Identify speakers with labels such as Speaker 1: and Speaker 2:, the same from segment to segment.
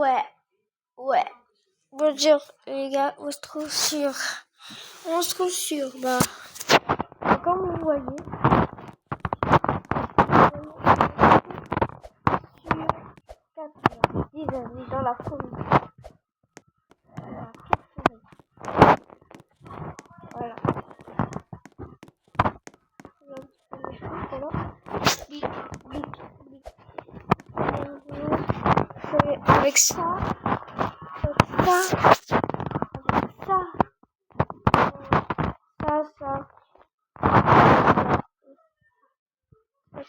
Speaker 1: Ouais. Bonjour les gars, on se trouve sur... Bah, comme vous voyez, sur 10 amis dans la commune. Voilà. Avec ça,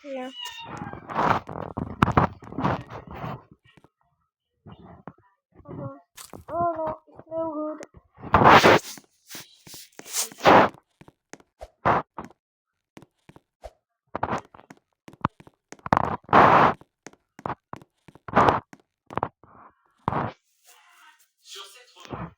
Speaker 1: rien. Oh no, it's no good.
Speaker 2: Sur cette remarque,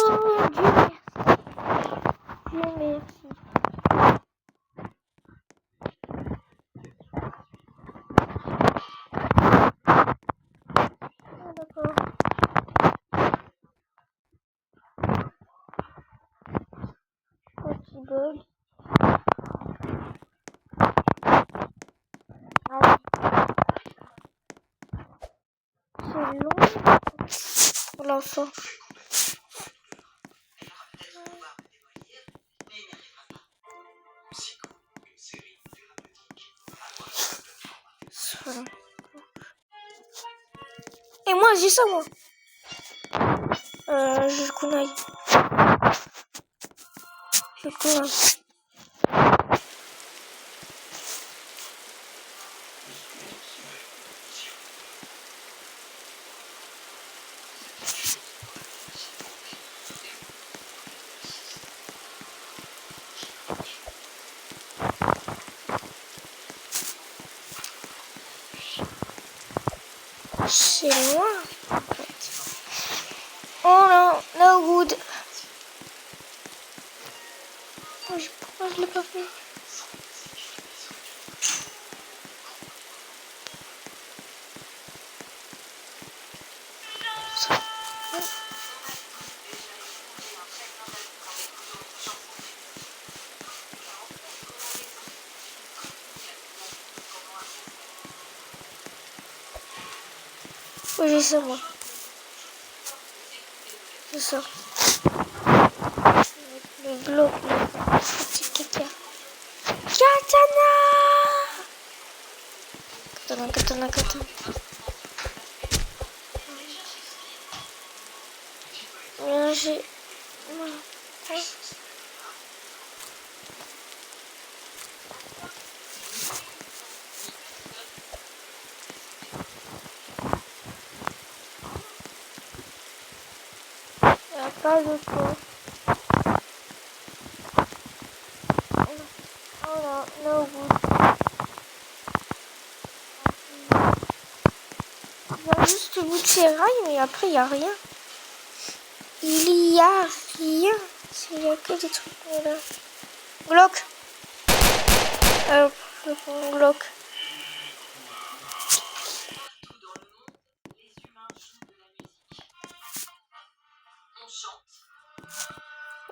Speaker 1: Oh, Dieu merci. Ah, d'accord. Petit bug. Ah, c'est long pour l'enfant. Voilà. Et moi, j'ai ça, moi. Je kunai. C'est loin, en fait. Oh non, no good. Pourquoi je l'ai pas fait? Oui, j'ai ça, moi. C'est ça. Le bloc, le petit caca. Katana. J'ai... Il n'y a pas de quoi. Oh non, no good. Il y a juste le bout de ferraille, mais après, il n'y a rien. Il y a rien. Il n'y a que des trucs là. Glock. Glock.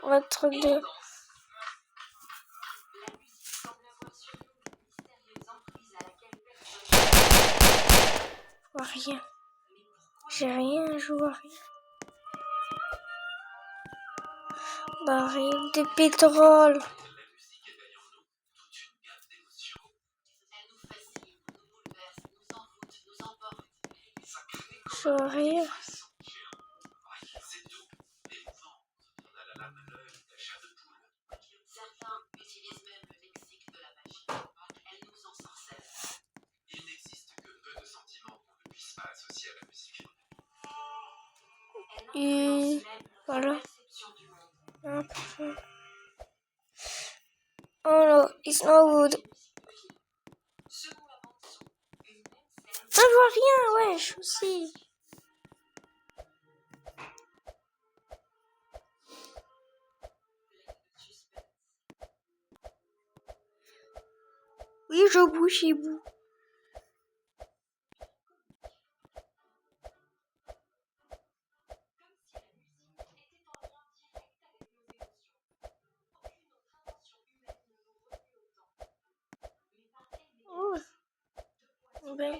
Speaker 1: Un truc de... Rien. J'ai rien, je vois rien. Baril de pétrole. Je vois rien.
Speaker 2: certains utilisent même le lexique de la magie. Elle nous ensorcelle. Il n'existe que peu de sentiments qu'on ne puisse pas associer à la musique.
Speaker 1: Et voilà. Oh non, It's not good. Je vois rien, wesh, aussi. Oui, je bouge chez vous. Oh. Ben.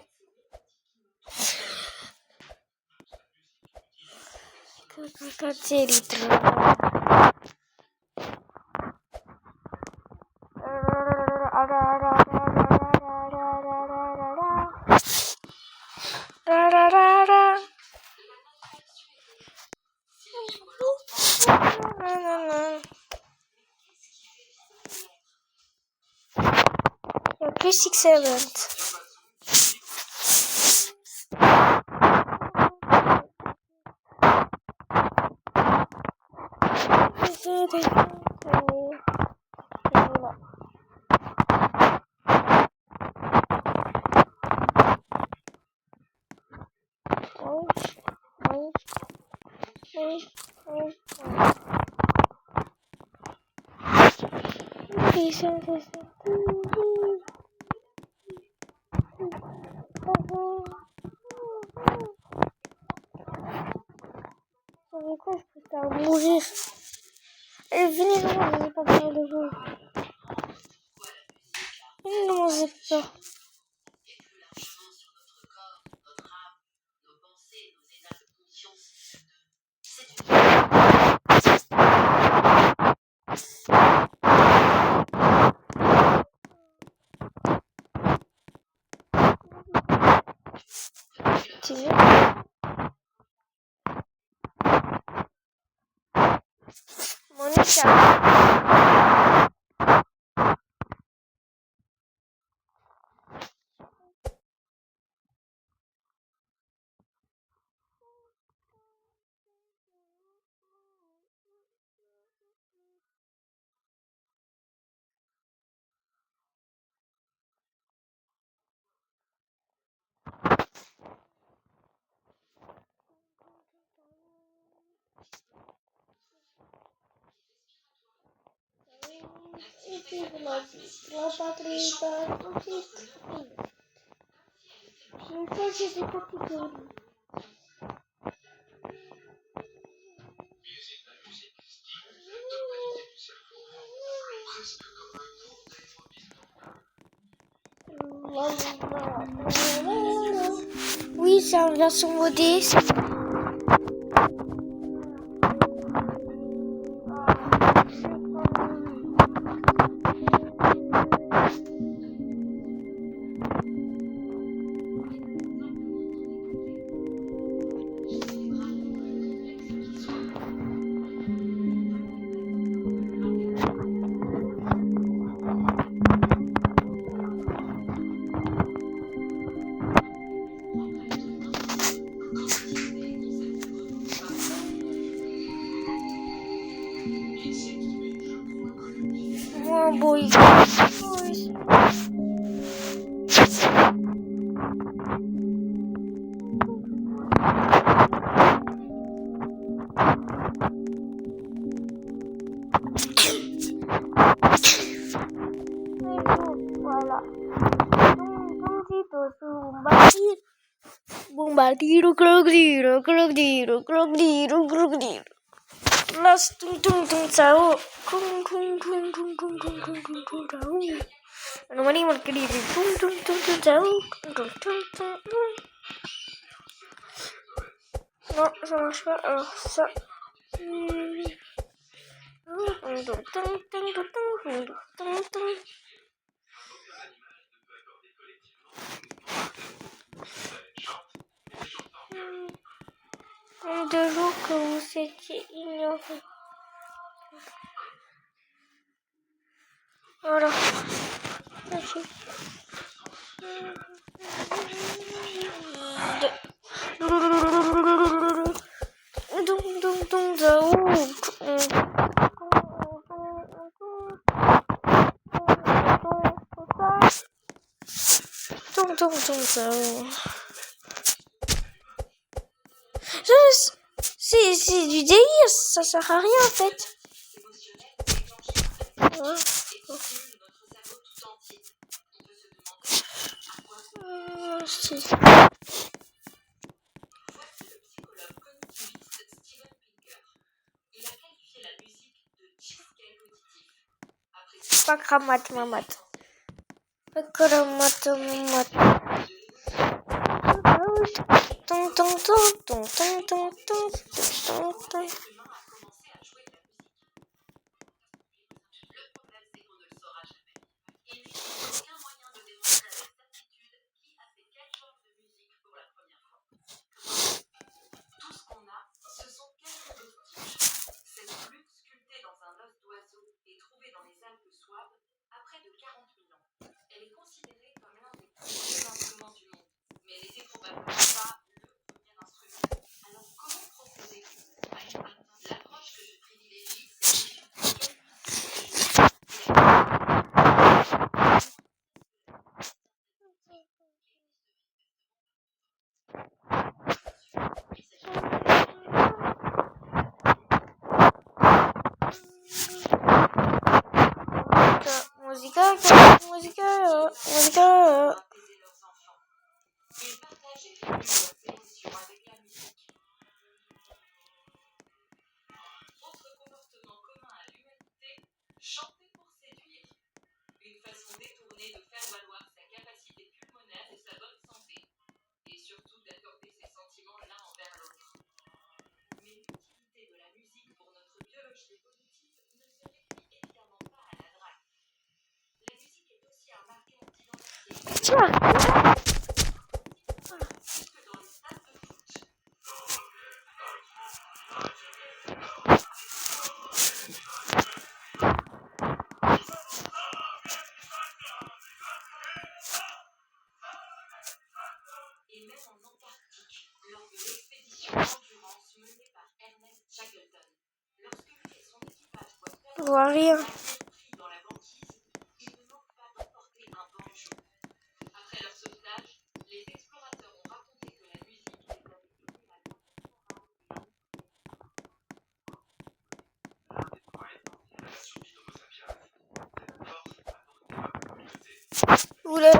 Speaker 1: Plus 6-7. Quoi, je préfère mourir. Allez, venez, non, j'ai pas peur de vous. Venez, non, j'ai peur.
Speaker 2: Et plus largement sur notre corps, notre âme, nos pensées, nos états de conscience. C'est
Speaker 1: Monica. La patrie pas petite. Une fois j'étais petite. Oui, c'est une version modée. Oh boy. Voilà. Bombardiro, crocodilo, crocodilo, crocodilo, crocodilo. Las tum tum tum sao. Kung kung kung kung kung kung kung kung kung sao. Anomalie marquée. Tum tum tum tum sao. Tum tum tum. Non, ça marche pas. Alors ça. De jours que vous étiez ignorés. Voilà. Merci. C'est du délire, ça sert à rien en fait. Ouais. C'est- Pas cramate, mamate. Pas cramate, mamate. Ton, ton, ton, ton, ton, ton, ton, ton, ton. Musica. Tiens. Je vois rien. Oula.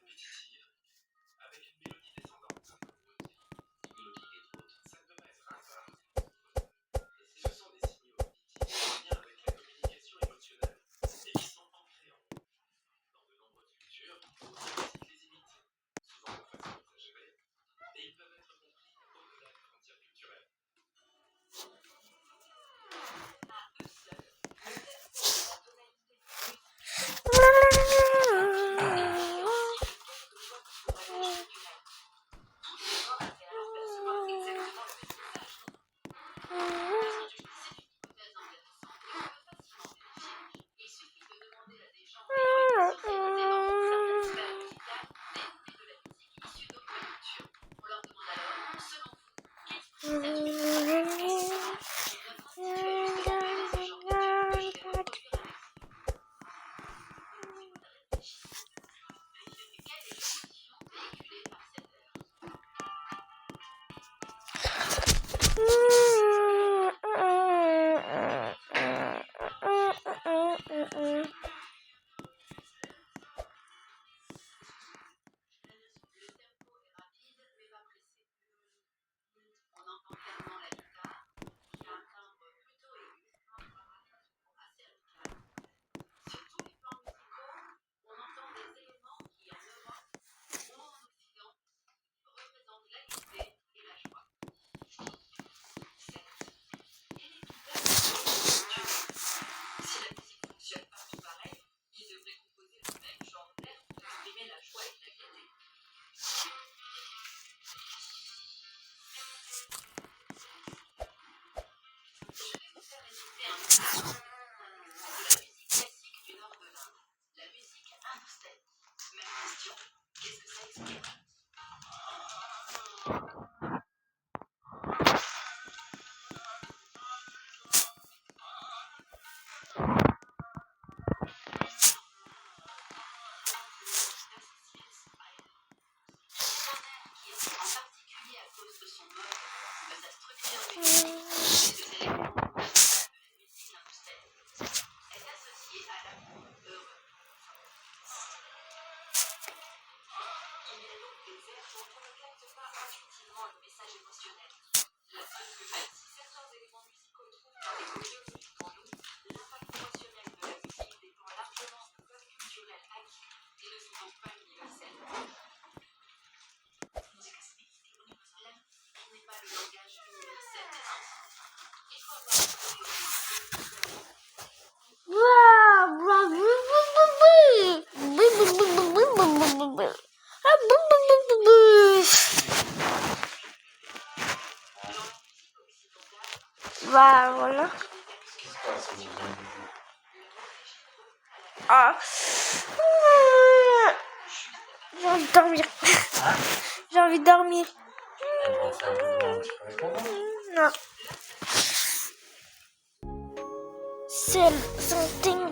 Speaker 2: dit-il, avec une mélodie descendante. Une mélodie des autres, ça ne devrait être un hasard. Ce sont des signaux, dit-il, en lien avec la communication émotionnelle et qui sont ancrés en nous. Dans de nombreuses cultures, on pratique les imitent, souvent de façon exagérée, mais ils peuvent être compris au-delà des frontières culturelles.
Speaker 1: Voilà. Ah. J'ai envie de dormir. J'ai envie de dormir. Non. C'est something.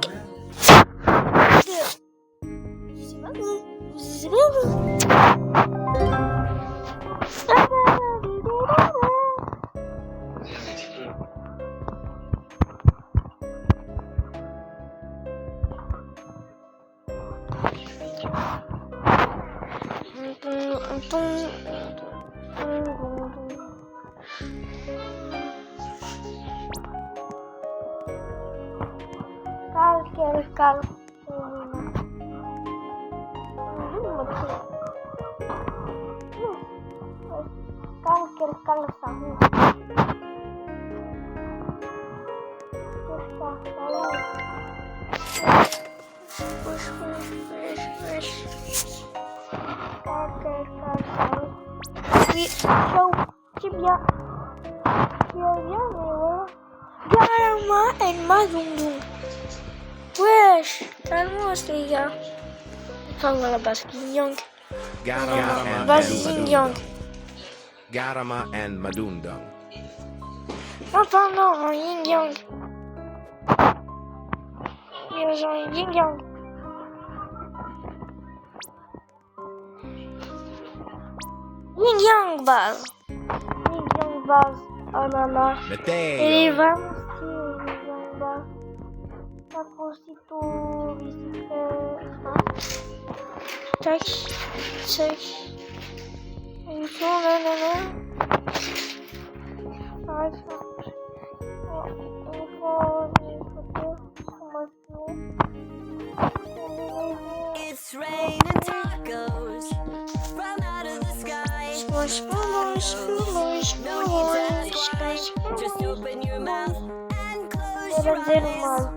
Speaker 1: Calme. Oui, ciao, c'est bien. C'est bien, mais voilà. Garama et Mazundou. Wesh, calmos les gars. Enfin voilà, parce qu'il Yang. Vas-y, Yang.
Speaker 3: Garama and Madundang.
Speaker 1: Enfin non, en Yin Yang. Mais en Yin Yang. Yin Yang base. Yin Yang base. Oh là là. Il est
Speaker 3: Matteo.
Speaker 1: vraiment stylé, Yin Yang base. Pas trop si tôt, tac, tac. Et tout, là. Arrête ça.
Speaker 4: It's raining tacos from out of the sky. No need to ask why. Just open your mouth and close your eyes.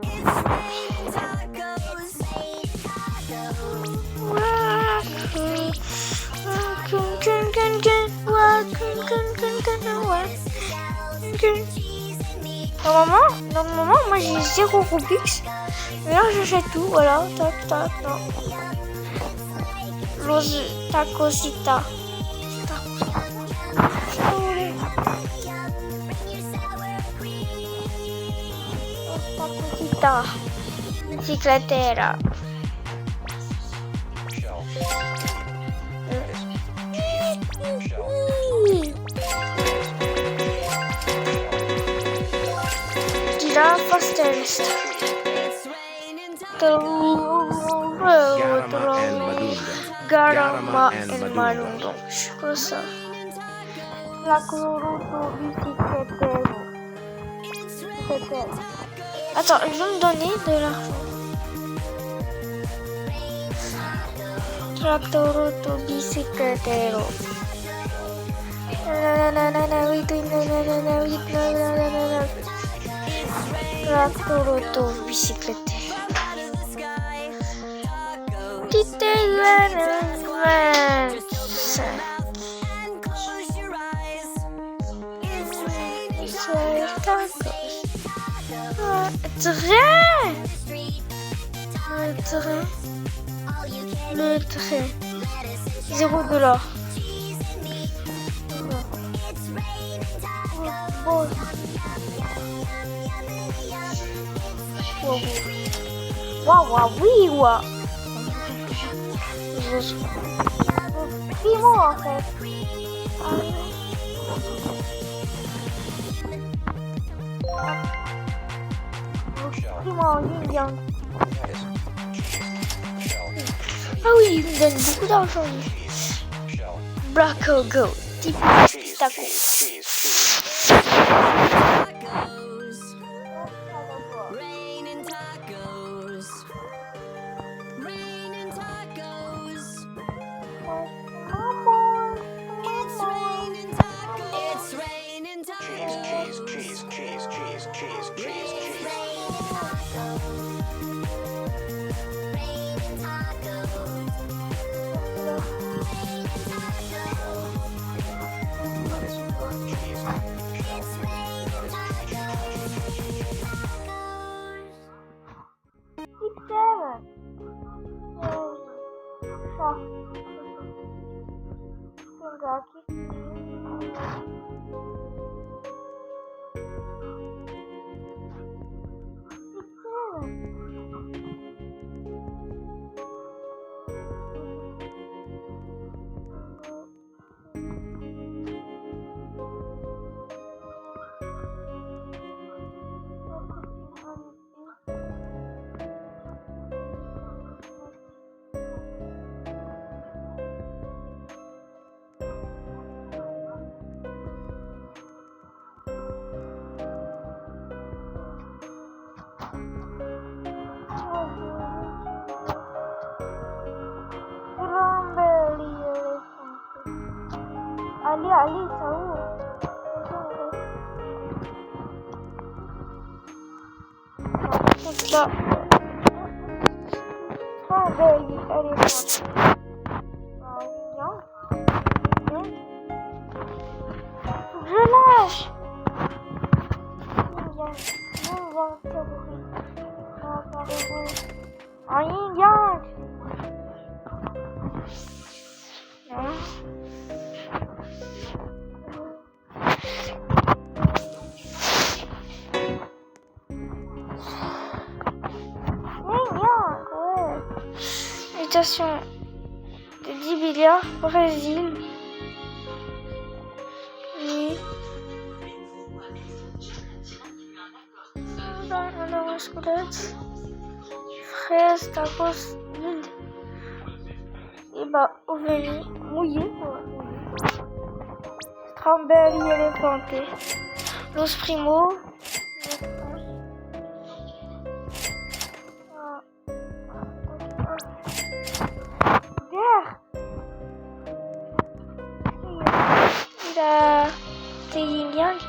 Speaker 4: It's raining tacos.
Speaker 1: Normalement, moi j'ai 0 Robux. Mais là, j'achète tout, voilà. Tac, tac, non. Los tacosita. Tacosita. Bicicletera. Girafas test. Garama and Madunda. Cosa? La cloroto bicicletero. Attends, ils vont me donner de l'argent. Tractoroto bicicletero. Tractoroto bicicletero. Le train. $0. Waouh, oui, waouh. Primo en fait. Primo en ligne. Ah oui, il me donne beaucoup d'argent. Braco Go. Type taco.
Speaker 4: Raining tacos. Raining tacos. It's raining tacos. It's raining tacos.
Speaker 1: Ali, ça où? Là. Ah, elle est morte. Je lâche. Mutation de 10 milliards Brésil. Oui. Fraise, tacos, Et bah, ovni mouillé. Strawberry Elefante. Los Primo. C'est Yin Yang.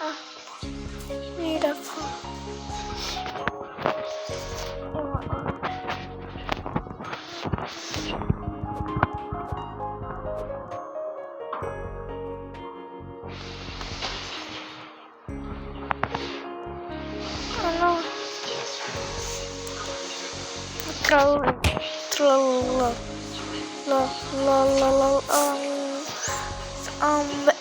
Speaker 1: Ah, oui, d'accord. Oh non.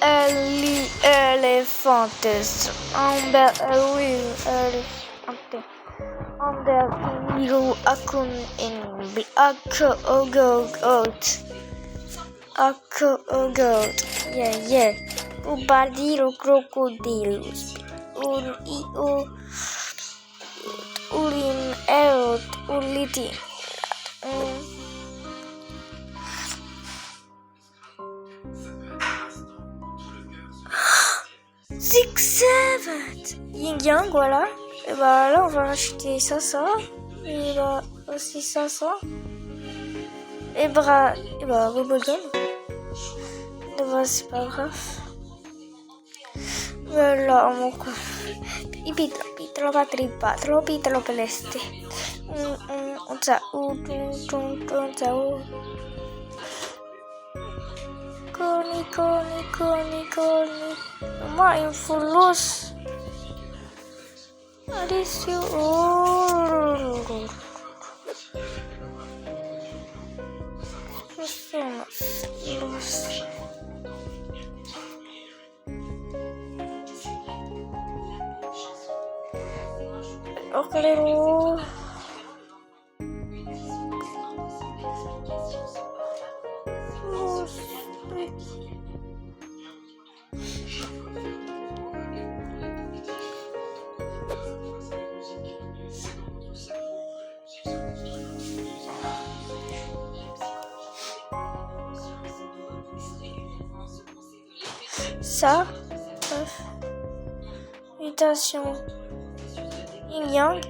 Speaker 1: Elefantes. Elefantes. Under Hero Akun in Black Goat. Goat. Yeah. Ubardiro crocodilos. Ulin Erot. Uliti. 6, 7 Yin Yang, voilà. Et bah là, on va acheter ça. Et bah aussi ça. Et bah Bubblegum. Et bah c'est pas grave. Voilà, mon coup. Pitro peleste. Coni. Moi, il me faut l'os. Allez, sur. Okelero. Ça, mutation, Yin Yang,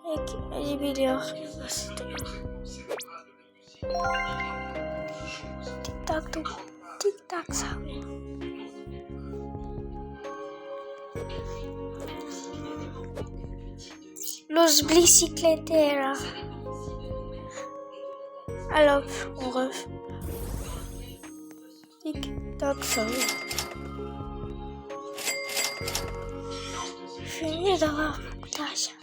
Speaker 1: et les milliards. Tic-tac, ça. Los bicicleteros. Alors, on refait. Tic-tac, ça. Fini d'avoir beaucoup d'argent.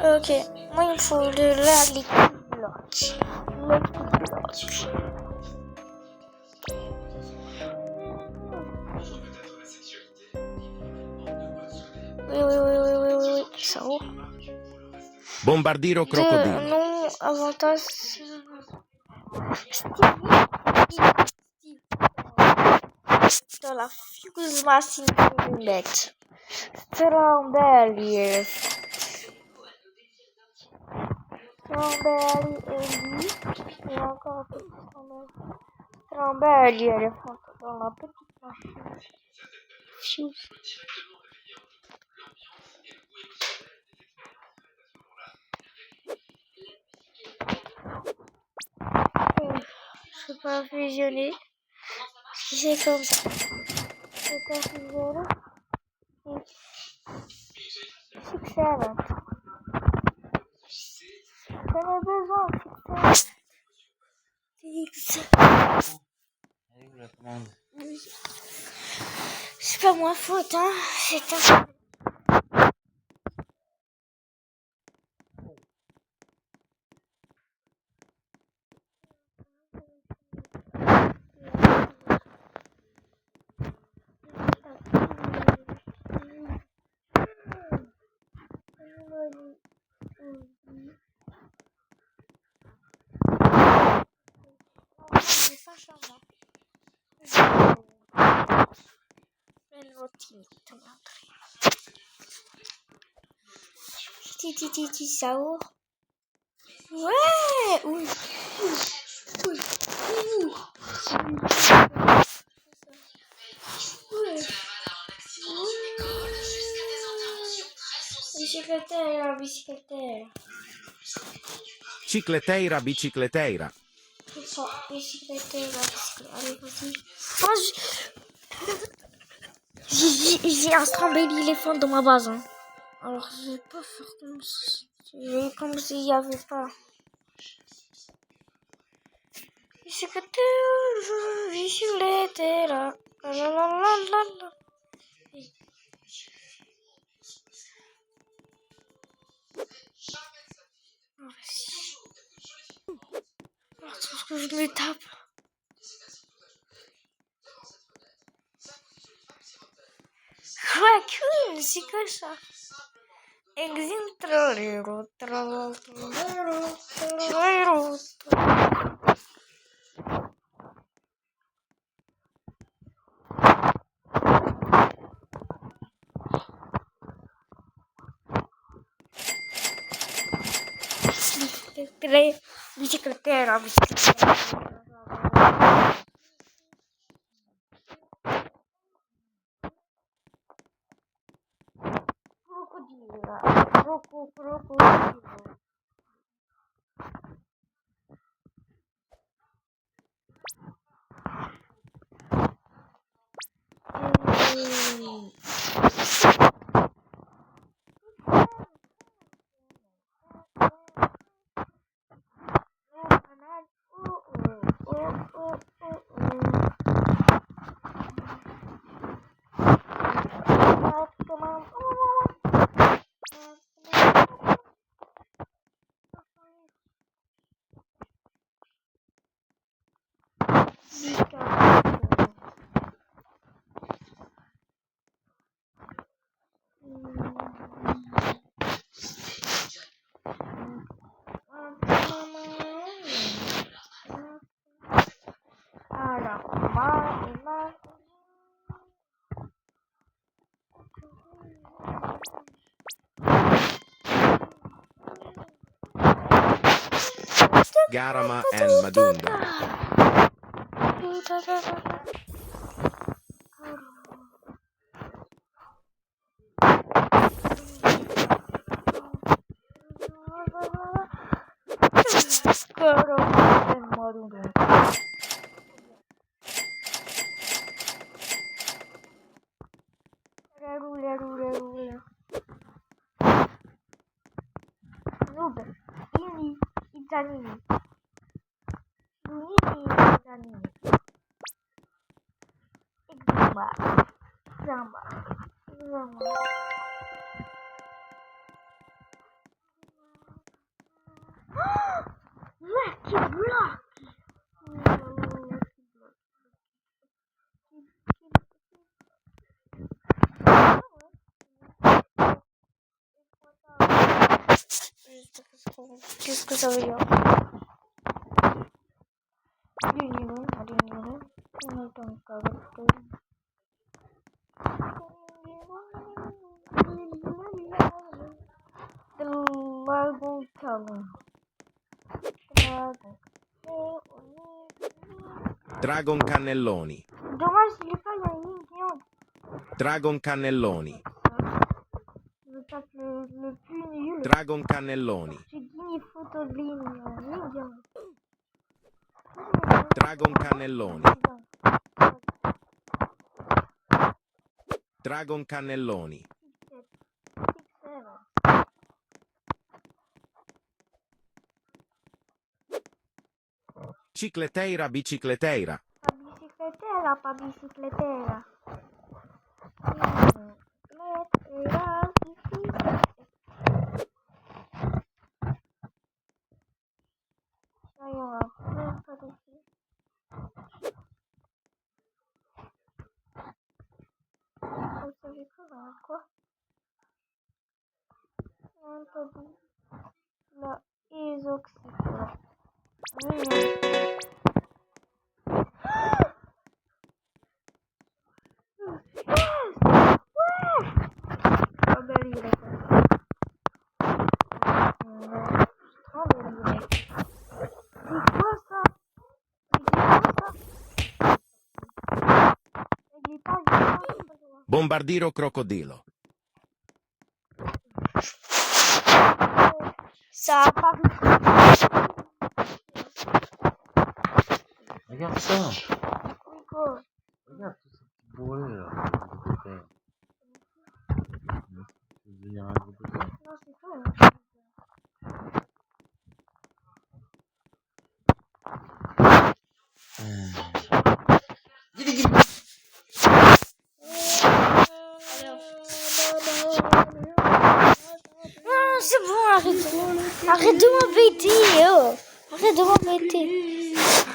Speaker 1: Ok, moi il me faut de la liquide. Oui, ça va.
Speaker 3: Bombardiro crocodilo.
Speaker 1: Non, avantage. Dans la fuse machine de mettre. Strawberry Ellie. Et encore un peu de Strawberry Elephant dans la petite machine. Fuse. Je peux pas fusionner. Si c'est comme ça. Je peux pas fusionner. 6, 7. J'en ai besoin. 6, 7. C'est pas ma faute, hein. C'est un... trop timide. Titi, Saour. Ouais. Oui. Bicicleteira.
Speaker 3: Cicleteira, bicicleteira.
Speaker 1: Bicicleteira. Allez, vas-y. J'ai un Strawberry éléphant dans ma base. Hein. Alors, je vais pas faire comme s'il n'y avait pas. Bicicleteira. La la la la la. Tout ce que je me tape. Raccoon, c'est quoi ça? Exintrolero. Bicicleteira. Crocodilo.
Speaker 3: Garama and Madunda. Qu'est-ce que ça veut dire? Dragon Cannelloni.
Speaker 1: Dommage, il est pas, il y a une ligne qui entre.
Speaker 3: Dragon Cannelloni.
Speaker 1: Je tape le plus nul.
Speaker 3: Dragon Cannelloni.
Speaker 1: J'ai dit une photo de ligne.
Speaker 3: Dragon Cannelloni. Dragon Cannelloni. Cicleteira, bicicleteira.
Speaker 1: Pa bicicleteira. Quoi? La isoxychlore.
Speaker 3: Bombardiro crocodilo.
Speaker 1: Ça a pas
Speaker 5: Regarde ça.
Speaker 1: encore.
Speaker 5: Regarde tout ce petit bourreau là. Tu veux venir raconter ça?
Speaker 1: Non, c'est tout. Non, c'est bon, arrête. Arrête de m'embêter, oh. Arrête de m'embêter.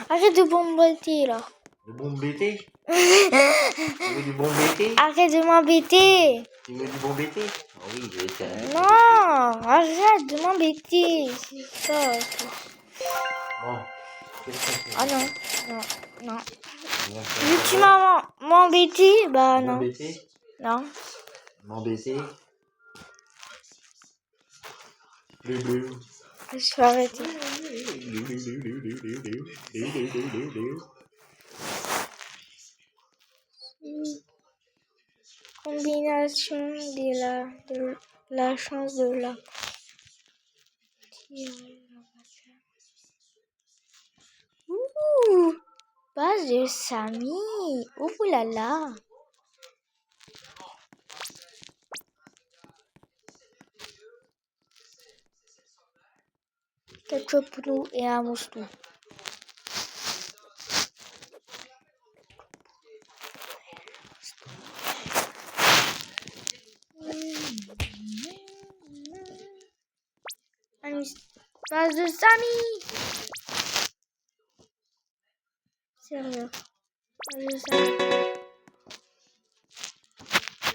Speaker 1: Arrête de m'embêter, là.
Speaker 5: Le bon BT? Tu veux du bon BT?
Speaker 1: Arrête de m'embêter.
Speaker 5: Tu veux du bon BT? Ah oui, je vais faire.
Speaker 1: Non, arrête de m'embêter. C'est ça.
Speaker 5: Bon. Qu'est-ce qu'on fait?
Speaker 1: Ah non, non, non.
Speaker 5: On va faire
Speaker 1: Vu que tu m'as m'embêté, bah non.
Speaker 5: M'embêter?
Speaker 1: Non.
Speaker 5: M'embêter? Bleu.
Speaker 1: Je vais arrêter. Combination de la chance de la. Ouh, base de Samy. Ouh là là. Ketchup pour nous et un moustou. Base de Samy. Sérieux. Base de Samy.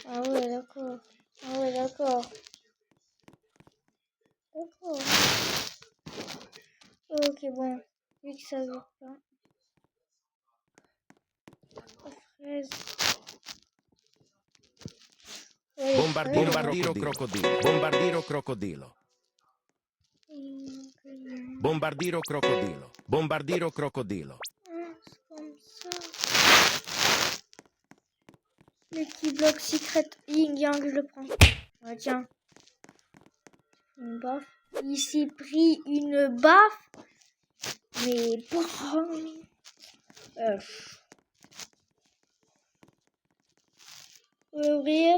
Speaker 1: Ah ouais, d'accord. Ah ouais, d'accord. D'accord. Ok, bon. Vu que ça veut pas. Fraise. Ouais,
Speaker 3: Bombardiro
Speaker 1: fraise.
Speaker 3: crocodilo. Bombardiro crocodilo. Bombardiro crocodilo. Bombardiro crocodilo.
Speaker 1: C'est comme ça. Le petit bloc secret yin yang, je le prends. Ah, tiens. Une baffe. Il s'est pris une baffe. Mais ouvrir.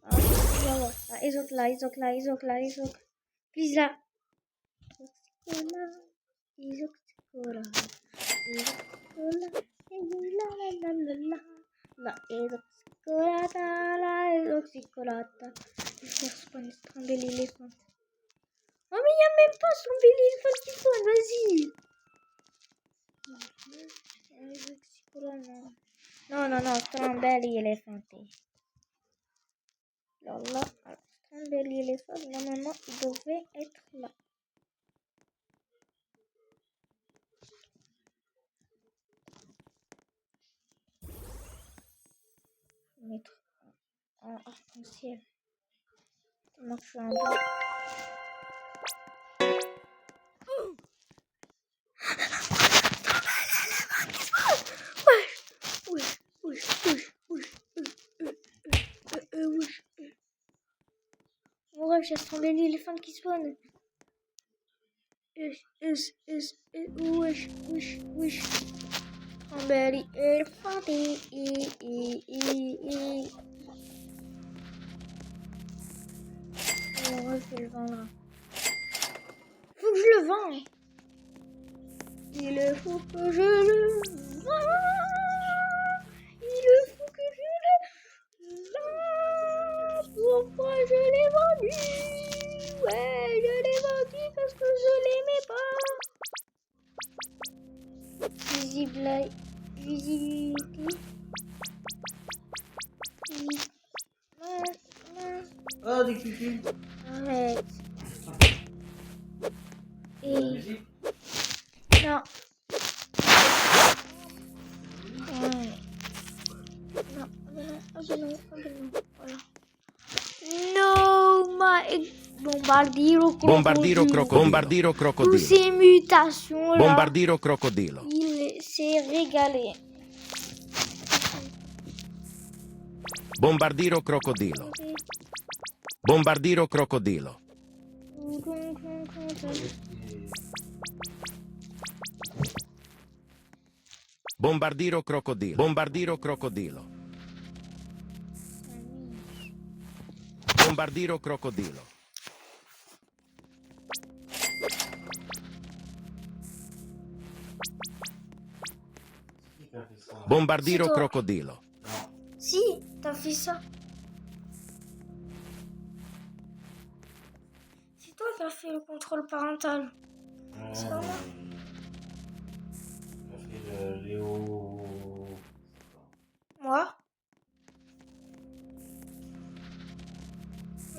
Speaker 1: Ah, voilà. Là, Isok là. Please là. Isok là. La Ezoxicolata. Je vais faire spawn trembler l'éléphant. Oh, mais il n'y a même pas son bel éléphant qui spawn, vas-y. Ezoxicolata. Non, trembler l'éléphant. Là, trembler l'éléphant, normalement, il devrait être là. Mettre en arc-en-ciel. Comment je suis en bas. Ouais, j'ai semblé l'éléphant qui spawn. Wesh. Trembler l'éléphant. Ouais, je le vends là. Faut que je le vende. Il faut que je le vende. Il faut que je le vende. Pourquoi je l'ai vendu? Ouais, je l'ai vendu parce que je l'aimais pas. Visibilité.
Speaker 5: Oh, des cucules.
Speaker 1: Arrête. Et... Non. Non. Voilà. No, my... Bombardiro crocodilo.
Speaker 3: Bombardiro
Speaker 1: Tous
Speaker 3: crocodilo.
Speaker 1: ces mutations là.
Speaker 3: Bombardiro crocodilo.
Speaker 1: Il s'est régalé.
Speaker 3: Bombardiro crocodilo. Bombardiro crocodilo. Bombardiro crocodilo. Bombardiro crocodilo. Bombardiro crocodilo.
Speaker 5: Qui t'a fait ça?
Speaker 3: Bombardiro
Speaker 1: C'est toi.
Speaker 3: crocodilo.
Speaker 5: Non.
Speaker 1: Si, t'as fait ça. C'est toi qui as fait le contrôle parental. C'est pas moi.
Speaker 5: Il a fait le Léo.
Speaker 1: Moi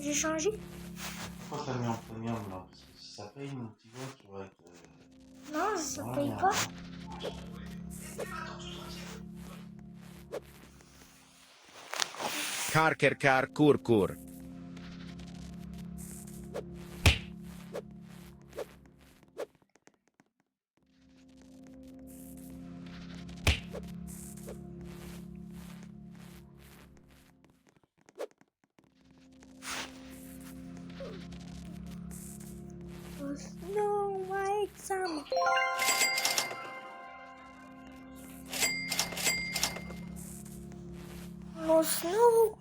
Speaker 1: j'ai changé.
Speaker 5: Pourquoi t'as mis en premium là? Parce que si ça paye, tu vois, tu vas être.
Speaker 1: Non, ça
Speaker 5: Ouais,
Speaker 1: paye
Speaker 5: non.
Speaker 1: pas.
Speaker 3: Car, cur.
Speaker 1: No, my exam. No snow,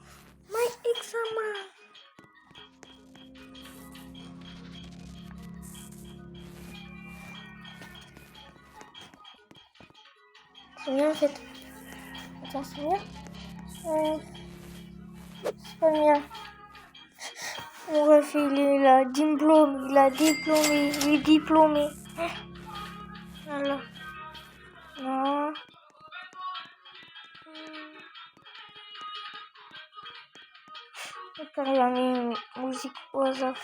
Speaker 1: my exam. C'est bien fait. Attends, c'est bien. C'est pas bien. Mon ref, il a diplôme, il est diplômé. Voilà. Non. J'ai regardé une musique au hasard.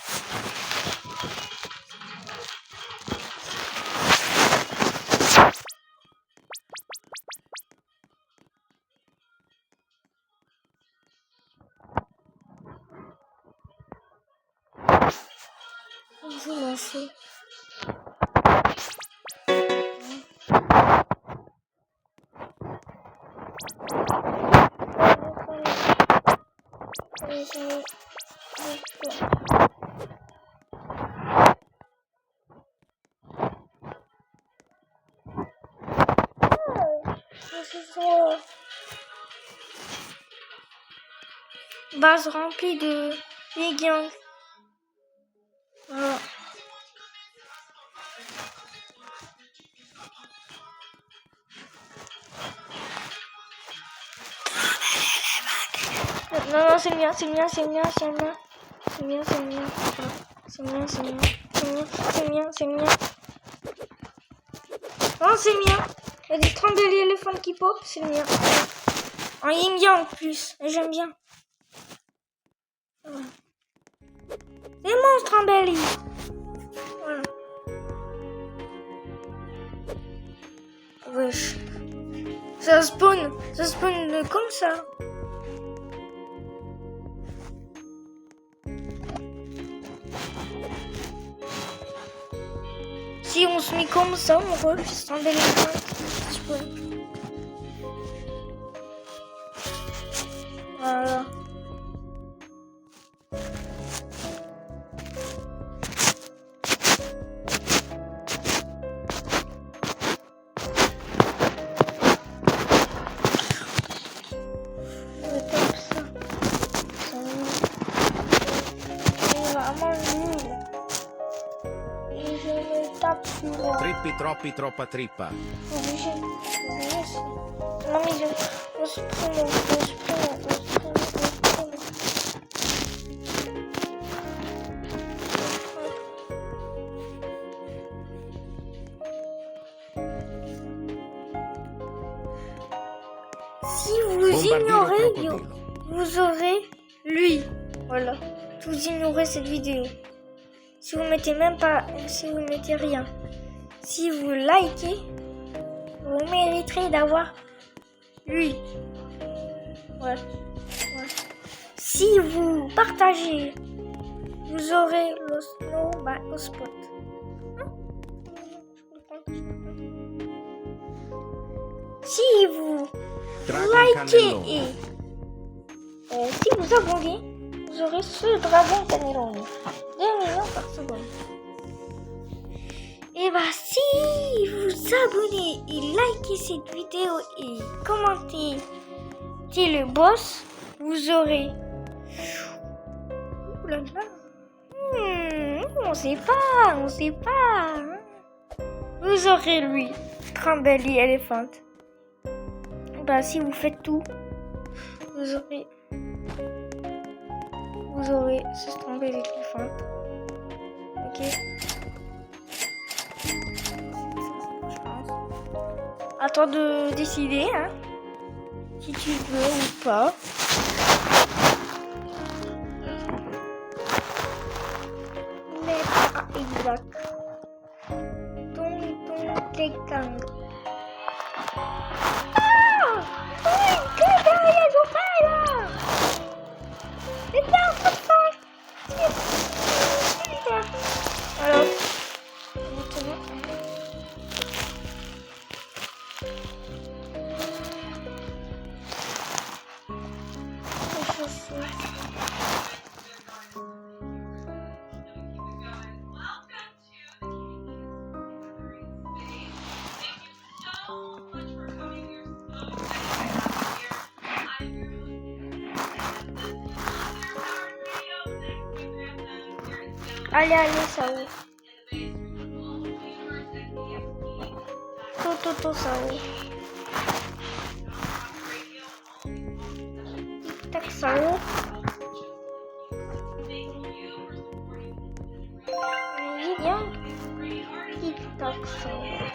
Speaker 1: Je m'en fous. Base remplie de légumes. Voilà. Non, c'est bien. Non, c'est bien. Il y a des tremblements éléphants qui pop, c'est bien. En yin-yang en plus, et j'aime bien. Voilà. Des monstres en belly. Voilà. Wesh. Ça spawn comme ça. Si on se met comme ça, on voit que c'est un bel éléphant. Voilà.
Speaker 3: Trippi, troppa trippa.
Speaker 1: Si vous ignorez, vous aurez lui. Voilà. Vous ignorez cette vidéo. Si vous mettez même pas, si vous mettez rien. Si vous likez, vous mériterez d'avoir lui. Ouais. Si vous partagez, vous aurez le snow au spot. Si vous likez et si vous abonnez, vous aurez ce dragon caméléon. 2 millions par seconde. Et bah si vous abonnez et likez cette vidéo et commentez qui est le boss, vous aurez... Ouh là là. On sait pas. Vous aurez lui, Trembly Elephant. Bah si vous faites tout, vous aurez ce Trembly Elephant. Ok. Je pense. À toi de décider, hein, si tu veux ou pas. Mais pas exact. Tekang. Alors, maintenant, allez, ça ouvre. Tout, ça ouvre. Tic-tac, ça ouvre. Bien. Tic-tac, ça ouvre.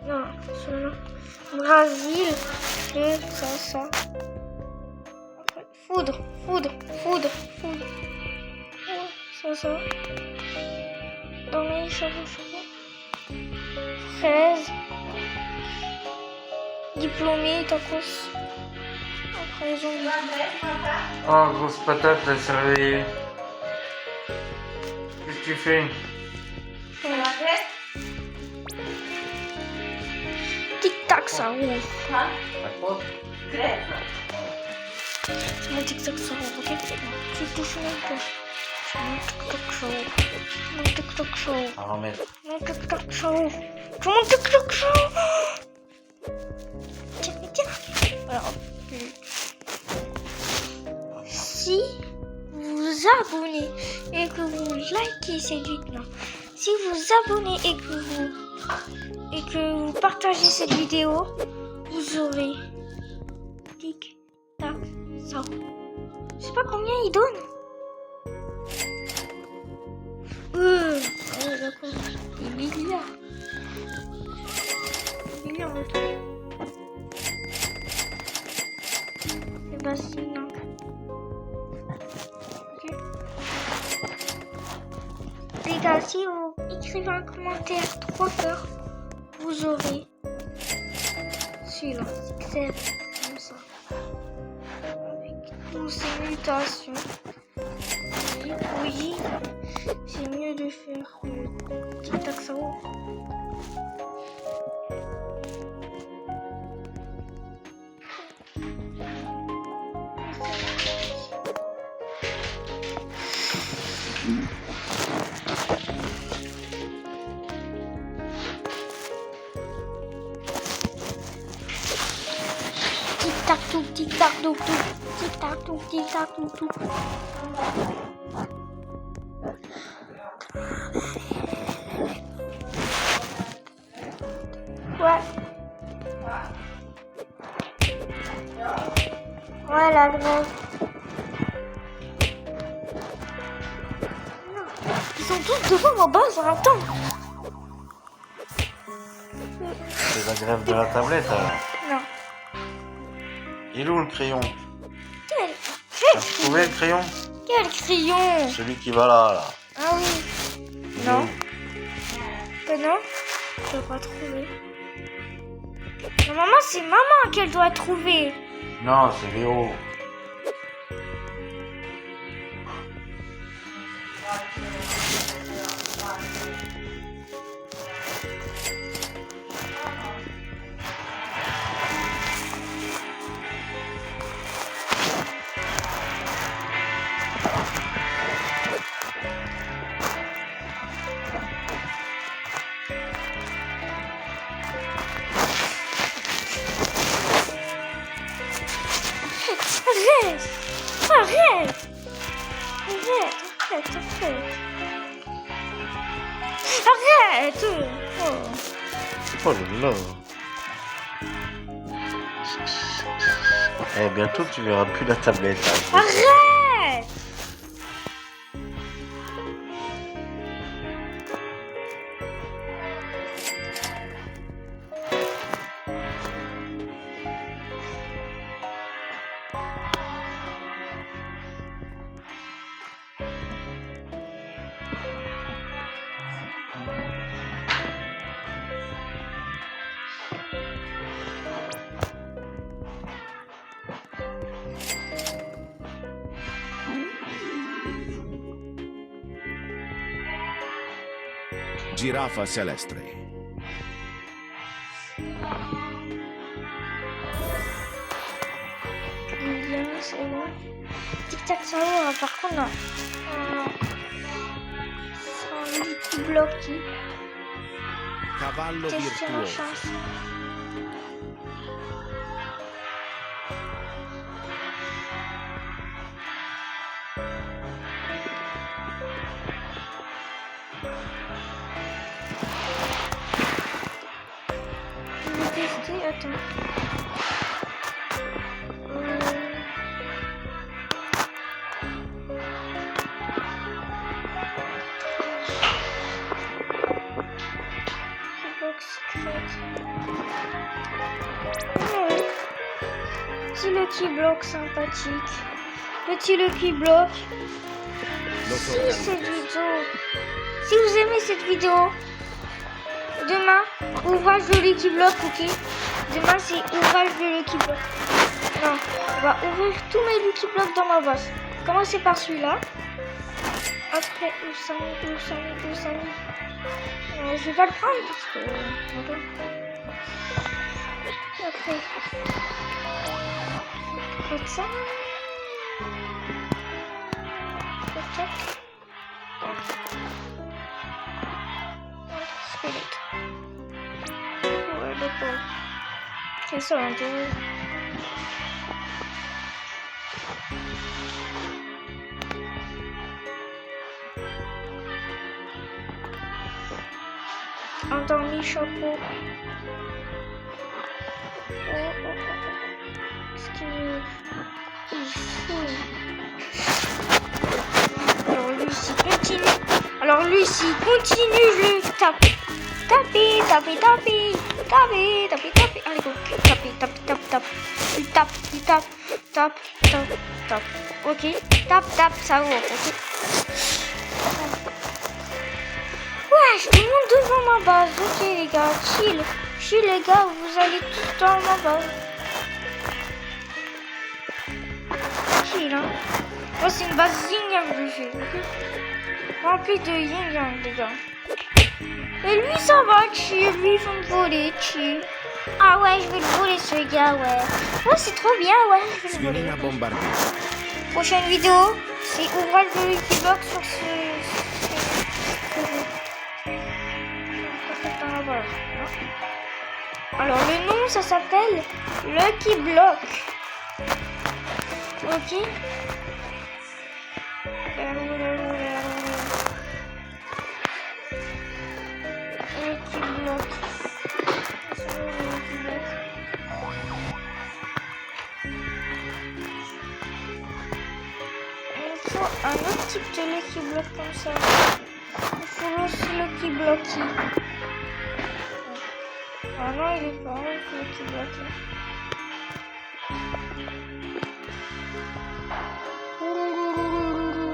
Speaker 1: Non, seulement Brésil, et ça. Foudre. Ça. Dormir, cheveux. Fraise. Diplômé, tacos. Après, les ongles.
Speaker 5: Oh, grosse patate, elle s'est réveillée. Qu'est-ce que tu fais?
Speaker 1: Tic-tac, ça ouvre.
Speaker 5: À quoi?
Speaker 1: Mon tic-tac, ça ouvre, ok? Tu touches même pas. Mon tic-tac, ça ouvre. Mon tic-tac, ça ouvre.
Speaker 5: À remettre.
Speaker 1: Mon tic-tac, ça ouvre. Mon tic-tac, ça ouvre. Tiens. Voilà. Si vous vous abonnez et que vous likez cette vidéo, si vous abonnez et que vous partagez cette vidéo, vous aurez tic-tac, ça. Je sais pas combien il donne. Allez, d'accord. Des milliards. Des milliards de trucs. C'est fascinant. Ok. Les gars, si vous écrivez un commentaire 3 heures, vous aurez celui-là. C'est comme ça. Avec toutes ces mutations. Oui, c'est mieux de faire tic-tac, ça ouvre. Tic-tac-tout. Ouais. Ouais, la grève. Non. Ils sont tous devant ma base, attends.
Speaker 5: C'est la grève de la tablette alors.
Speaker 1: Non.
Speaker 5: Il est où le crayon?
Speaker 1: Quel
Speaker 5: T'as trouvé le crayon?
Speaker 1: Quel crayon?
Speaker 5: Celui qui va là.
Speaker 1: Ah oui. Non. Non, je dois pas trouver. Normalement, c'est maman qu'elle doit trouver.
Speaker 5: Non, c'est Léo.
Speaker 1: Arrête. Arrête. Arrête. Oh.
Speaker 5: Oh là là. Eh, bientôt tu verras plus la tablette. Hein.
Speaker 1: Arrête.
Speaker 3: Giraffa celeste.
Speaker 1: Bien, c'est bon. Tic-tac, ça va. Par contre, là, c'est un petit bloc qui
Speaker 3: Cavallo
Speaker 1: teste la
Speaker 3: virtuoso.
Speaker 1: chance. Je vais tester, attends. Petit Lucky Block sympathique. Petit Lucky Block. Si vous aimez cette vidéo, demain, ouvrage de Lucky Block, ok? Demain, c'est ouvrage de Lucky Block. Non, on va ouvrir tous mes Lucky Blocks dans ma boîte. Commencez par celui-là. Après, où ça? Je vais pas le prendre parce que... Après... Comme ça. Tac. Squelette. Ouais, d'accord. C'est ça l'intérêt. Un dernier chapeau. Ce qu'il faut. Alors lui s'il continue, je le tape. Taper. Allez go. Tape. Il tape. Ok. Tape, ça ouvre. Ok. Ouais, je monte devant ma base. Ok les gars, chill les gars, vous allez tout dans ma base. Chill hein. Moi c'est une base yin-yang que j'ai. Remplie de yin-yang les gars. Et lui ça va chill, lui il va me voler chill. Ah ouais, je vais le voler ce gars, ouais. Ouais c'est trop bien, ouais, je vais le voler.
Speaker 3: Sfilina Bombardier.
Speaker 1: Prochaine vidéo, c'est ouvrage de Lucky Block sur ce... Alors le nom ça s'appelle Lucky Block. Ok. Lucky Block. Il faut un autre type de Lucky Block comme ça. Il faut aussi Lucky Blocky. Ah non, il est pas là, il faut Lucky Blocky.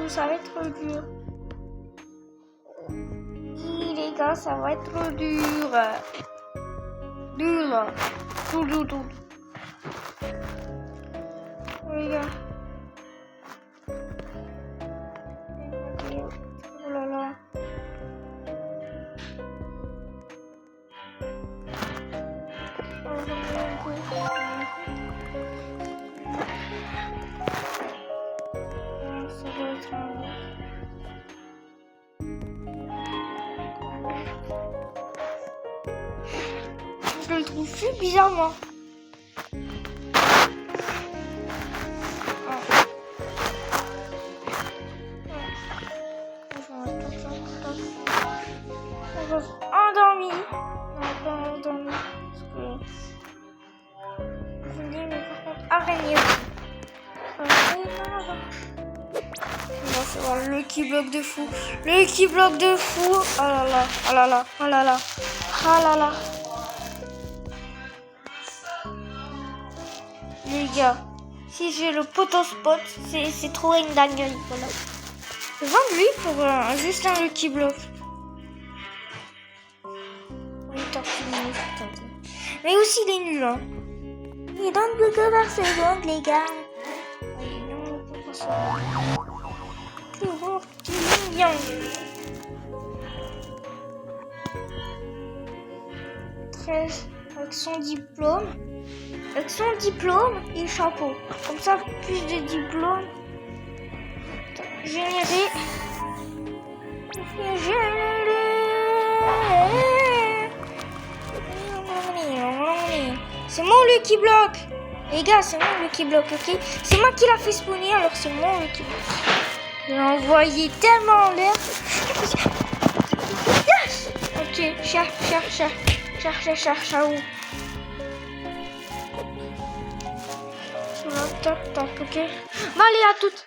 Speaker 1: Ça va être dur. Oui, les gars, ça va être dur. Dur. Les gars. Oh là là. Ça va être un... Je le trouve plus bizarrement. Ah. endormi. Non, pas endormi. Parce que... Je me dis, mais par contre, araignée aussi. On va faire le qui bloque de fou. Le qui bloque de fou. Oh là là, oh là là, oh là là, oh là là. Les gars, si j'ai le potospot, c'est trop une dinguerie. Voilà. Je vends lui pour juste un Lucky Block. Mais aussi il est nul. Hein. Il donne 2 par seconde, les gars. Non, pourquoi ça? Bien. 13 avec son diplôme. Avec son diplôme et chapeau. Comme ça, plus de diplômes. Générer. C'est mon Lucky Block. Les gars, c'est mon Lucky Block, ok? C'est moi qui l'a fait spawner, alors c'est mon Lucky Block. Je l'ai envoyé tellement en l'air. Ok, cherche où? Tac, tac, ok. Bon, allez, à toutes.